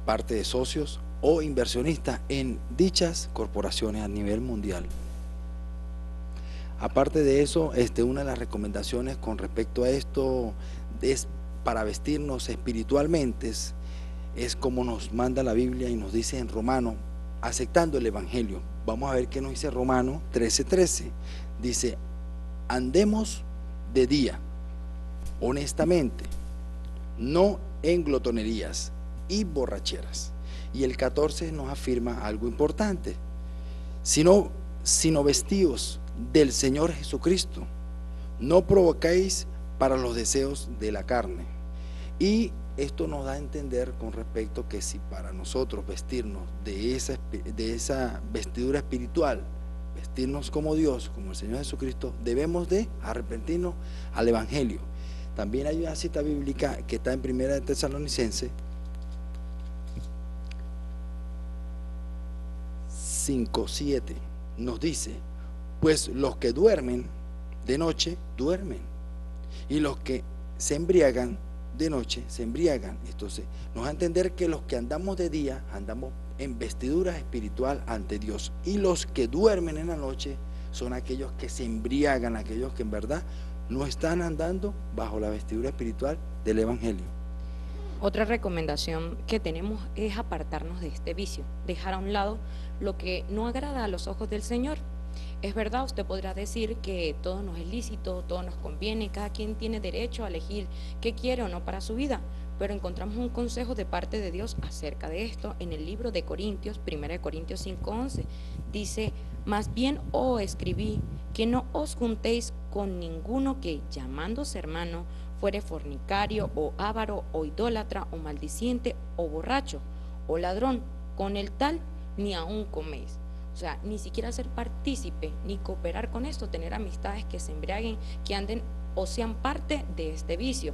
parte de socios o inversionistas en dichas corporaciones a nivel mundial. Aparte de eso, una de las recomendaciones con respecto a esto es para vestirnos espiritualmente, es como nos manda la Biblia y nos dice en Romano, aceptando el Evangelio. Vamos a ver qué nos dice Romano 13:13. Dice, andemos de día, honestamente, no en glotonerías y borracheras. Y el 14 nos afirma algo importante, sino vestidos del Señor Jesucristo, no provocáis para los deseos de la carne. Y esto nos da a entender con respecto que si para nosotros vestirnos de esa vestidura espiritual, vestirnos como Dios, como el Señor Jesucristo, debemos de arrepentirnos al Evangelio. También hay una cita bíblica que está en 1 de Tesalonicenses 5:7, nos dice, pues los que duermen de noche, duermen, y los que se embriagan de noche, se embriagan. Entonces, nos da a entender que los que andamos de día, andamos en vestidura espiritual ante Dios, y los que duermen en la noche son aquellos que se embriagan, aquellos que en verdad no están andando bajo la vestidura espiritual del Evangelio. Otra recomendación que tenemos es apartarnos de este vicio, dejar a un lado lo que no agrada a los ojos del Señor. Es verdad, usted podrá decir que todo nos es lícito, todo nos conviene, cada quien tiene derecho a elegir qué quiere o no para su vida, pero encontramos un consejo de parte de Dios acerca de esto en el libro de Corintios, 1 Corintios 5:11. Dice: más bien os escribí que no os juntéis con ninguno que, llamándose hermano, fuere fornicario o avaro o idólatra o maldiciente o borracho o ladrón, con el tal ni aun coméis. O sea, ni siquiera ser partícipe ni cooperar con esto, tener amistades que se embriaguen, que anden o sean parte de este vicio.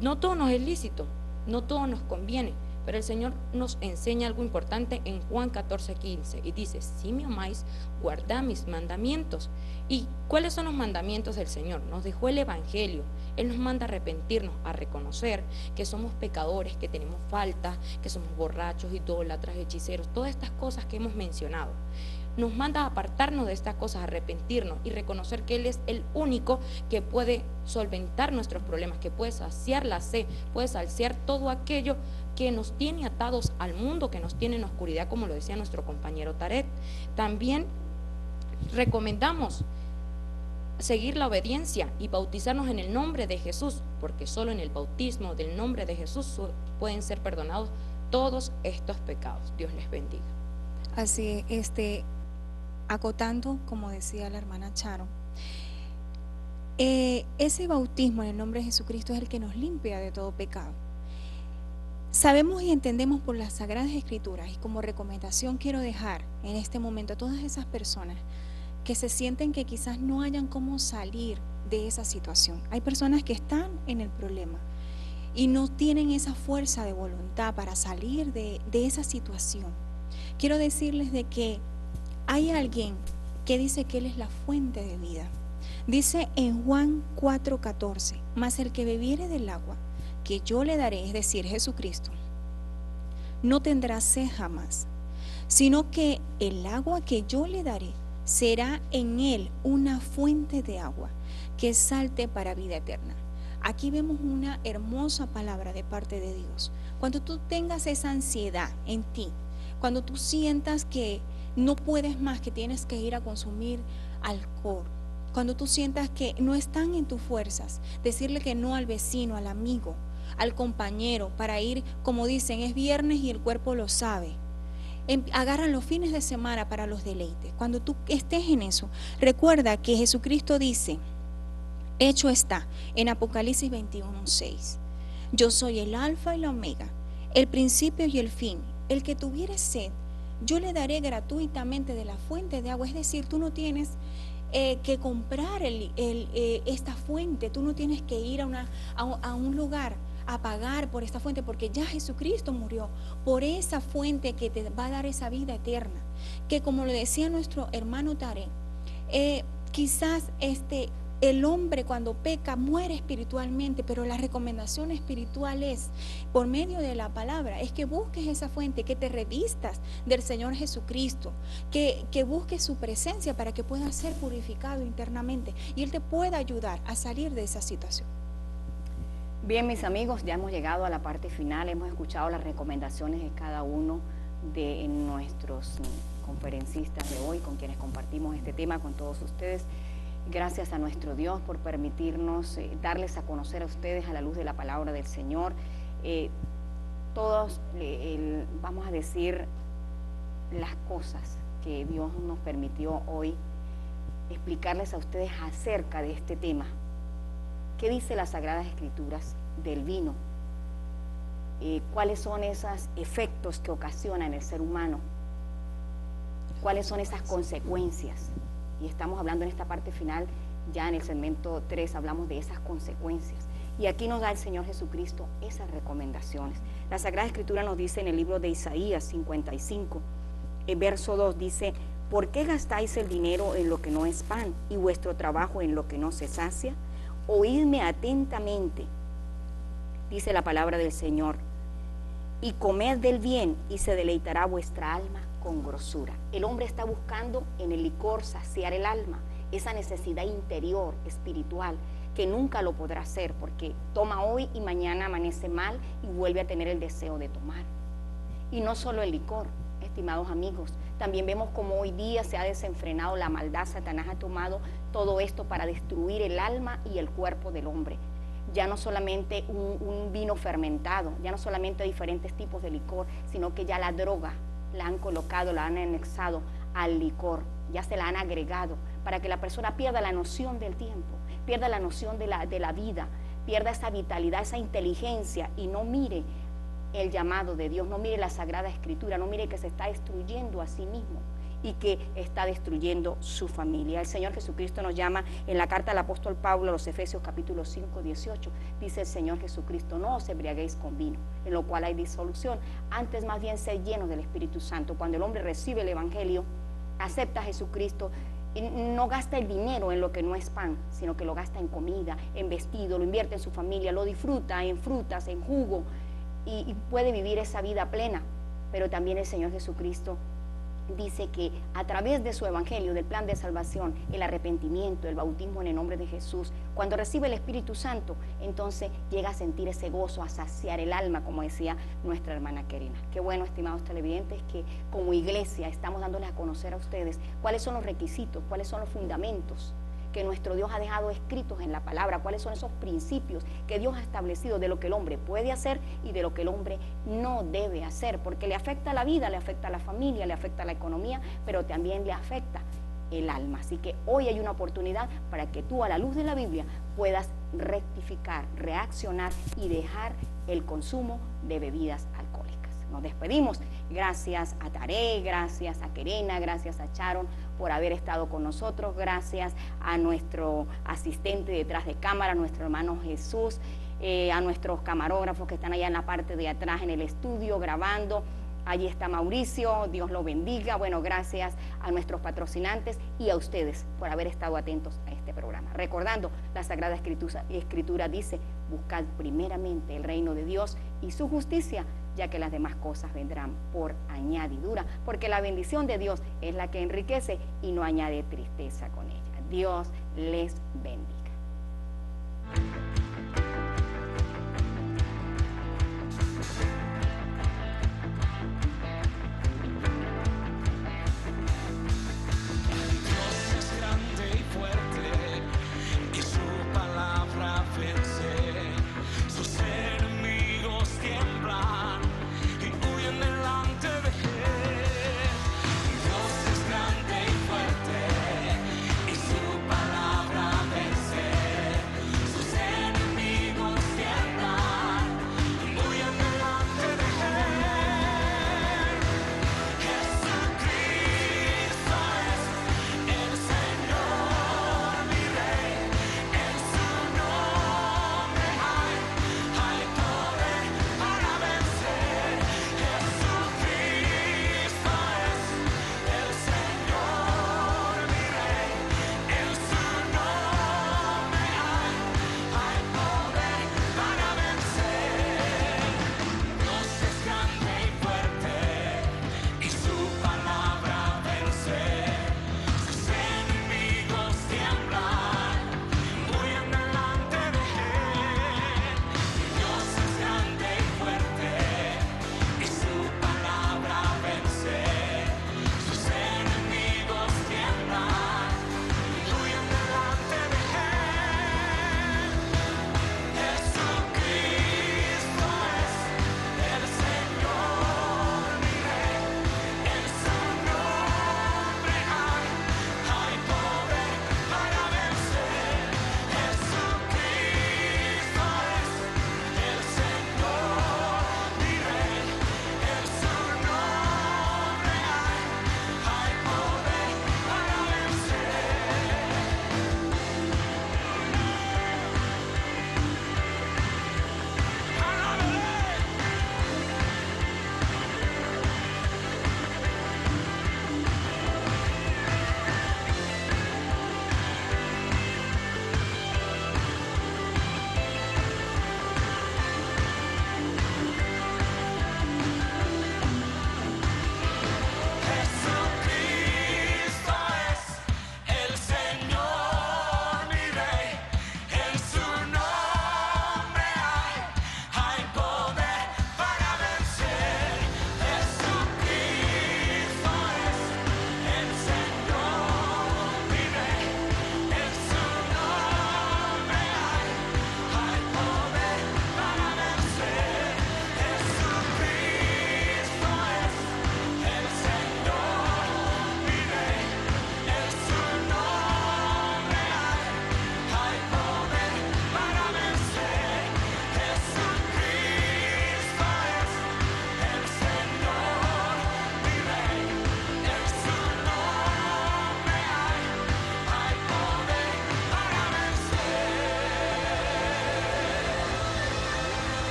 No todo nos es lícito, no todo nos conviene, pero el Señor nos enseña algo importante en Juan 14:15 y dice: si me amáis, guardad mis mandamientos. ¿Y cuáles son los mandamientos del Señor? Nos dejó el Evangelio. Él nos manda a arrepentirnos, a reconocer que somos pecadores, que tenemos falta, que somos borrachos, idólatras, hechiceros, todas estas cosas que hemos mencionado. Nos manda a apartarnos de estas cosas, a arrepentirnos y reconocer que Él es el único que puede solventar nuestros problemas, que puede saciar la sed, puede saciar todo aquello que nos tiene atados al mundo, que nos tiene en oscuridad, como lo decía nuestro compañero Tarek. También recomendamos seguir la obediencia y bautizarnos en el nombre de Jesús, porque solo en el bautismo del nombre de Jesús pueden ser perdonados todos estos pecados. Dios les bendiga. Así, acotando, como decía la hermana Charo, ese bautismo en el nombre de Jesucristo es el que nos limpia de todo pecado. Sabemos y entendemos por las Sagradas Escrituras, y como recomendación quiero dejar en este momento a todas esas personas que se sienten que quizás no hayan cómo salir de esa situación. Hay personas que están en el problema y no tienen esa fuerza de voluntad para salir de esa situación. Quiero decirles de que hay alguien que dice que Él es la fuente de vida. Dice en Juan 4:14: mas el que bebiere del agua que yo le daré, es decir, Jesucristo, no tendrá sed jamás, sino que el agua que yo le daré será en él una fuente de agua que salte para vida eterna. Aquí vemos una hermosa palabra de parte de Dios. Cuando tú tengas esa ansiedad en ti, cuando tú sientas que no puedes más, que tienes que ir a consumir alcohol, cuando tú sientas que no están en tus fuerzas, decirle que no al vecino, al amigo, al compañero, para ir, como dicen, es viernes y el cuerpo lo sabe. Agarran los fines de semana para los deleites. Cuando tú estés en eso, recuerda que Jesucristo dice, hecho está, en Apocalipsis 21:6, yo soy el alfa y la omega, el principio y el fin. El que tuviere sed, yo le daré gratuitamente de la fuente de agua. Es decir, tú no tienes que comprar esta fuente, tú no tienes que ir a un lugar a pagar por esta fuente, porque ya Jesucristo murió por esa fuente que te va a dar esa vida eterna, que como lo decía nuestro hermano Tarek, quizás el hombre cuando peca muere espiritualmente, pero la recomendación espiritual es, por medio de la palabra, es que busques esa fuente, que te revistas del Señor Jesucristo, que busques su presencia para que puedas ser purificado internamente y Él te pueda ayudar a salir de esa situación. Bien, mis amigos, ya hemos llegado a la parte final, hemos escuchado las recomendaciones de cada uno de nuestros conferencistas de hoy, con quienes compartimos este tema con todos ustedes. Gracias a nuestro Dios por permitirnos darles a conocer a ustedes a la luz de la palabra del Señor. Todos, vamos a decir, las cosas que Dios nos permitió hoy explicarles a ustedes acerca de este tema. ¿Qué dice las Sagradas Escrituras del vino? ¿Cuáles son esos efectos que ocasiona en el ser humano? ¿Cuáles son esas consecuencias? Y estamos hablando en esta parte final, ya en el segmento 3 hablamos de esas consecuencias. Y aquí nos da el Señor Jesucristo esas recomendaciones. La Sagrada Escritura nos dice en el libro de Isaías 55, el verso 2 dice: ¿por qué gastáis el dinero en lo que no es pan y vuestro trabajo en lo que no se sacia? Oídme atentamente, dice la palabra del Señor, y comed del bien y se deleitará vuestra alma con grosura. El hombre está buscando en el licor saciar el alma, esa necesidad interior, espiritual, que nunca lo podrá hacer porque toma hoy y mañana amanece mal y vuelve a tener el deseo de tomar. Y no solo el licor, estimados amigos. También vemos como hoy día se ha desenfrenado la maldad. Satanás ha tomado todo esto para destruir el alma y el cuerpo del hombre. Ya no solamente un vino fermentado, ya no solamente diferentes tipos de licor, sino que ya la droga la han colocado, la han anexado al licor, ya se la han agregado para que la persona pierda la noción del tiempo, pierda la noción de la vida, pierda esa vitalidad, esa inteligencia y no mire el llamado de Dios, no mire la Sagrada Escritura, no mire que se está destruyendo a sí mismo y que está destruyendo su familia. El Señor Jesucristo nos llama en la carta del apóstol Pablo a los Efesios capítulo 5, 18, dice el Señor Jesucristo: no os embriaguéis con vino, en lo cual hay disolución, antes más bien sed llenos del Espíritu Santo. Cuando el hombre recibe el Evangelio, acepta a Jesucristo, no gasta el dinero en lo que no es pan, sino que lo gasta en comida, en vestido, lo invierte en su familia, lo disfruta en frutas, en jugo, y puede vivir esa vida plena. Pero también el Señor Jesucristo dice que a través de su evangelio, del plan de salvación, el arrepentimiento, el bautismo en el nombre de Jesús, cuando recibe el Espíritu Santo, entonces llega a sentir ese gozo, a saciar el alma, como decía nuestra hermana Kerina. Qué bueno, estimados televidentes, que como iglesia estamos dándoles a conocer a ustedes cuáles son los requisitos, cuáles son los fundamentos que nuestro Dios ha dejado escritos en la palabra, cuáles son esos principios que Dios ha establecido de lo que el hombre puede hacer y de lo que el hombre no debe hacer, porque le afecta a la vida, le afecta a la familia, le afecta a la economía, pero también le afecta el alma. Así que hoy hay una oportunidad para que tú, a la luz de la Biblia, puedas rectificar, reaccionar y dejar el consumo de bebidas alcohólicas. Nos despedimos. Gracias a Taré, gracias a Kerina, gracias a Sharon por haber estado con nosotros, gracias a nuestro asistente detrás de cámara, nuestro hermano Jesús, a nuestros camarógrafos que están allá en la parte de atrás en el estudio grabando. Allí está Mauricio, Dios lo bendiga. Bueno, gracias a nuestros patrocinantes y a ustedes por haber estado atentos a este programa. Recordando, la Sagrada Escritura dice: buscad primeramente el reino de Dios y su justicia, ya que las demás cosas vendrán por añadidura, porque la bendición de Dios es la que enriquece y no añade tristeza con ella. Dios les bendiga. Dios es grande y fuerte, y su palabra vence.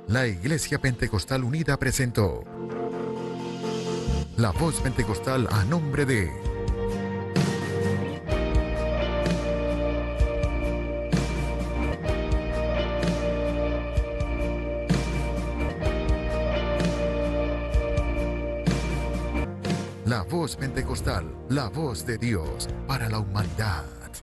La Iglesia Pentecostal Unida presentó La Voz Pentecostal a nombre de La Voz Pentecostal, la voz de Dios para la humanidad.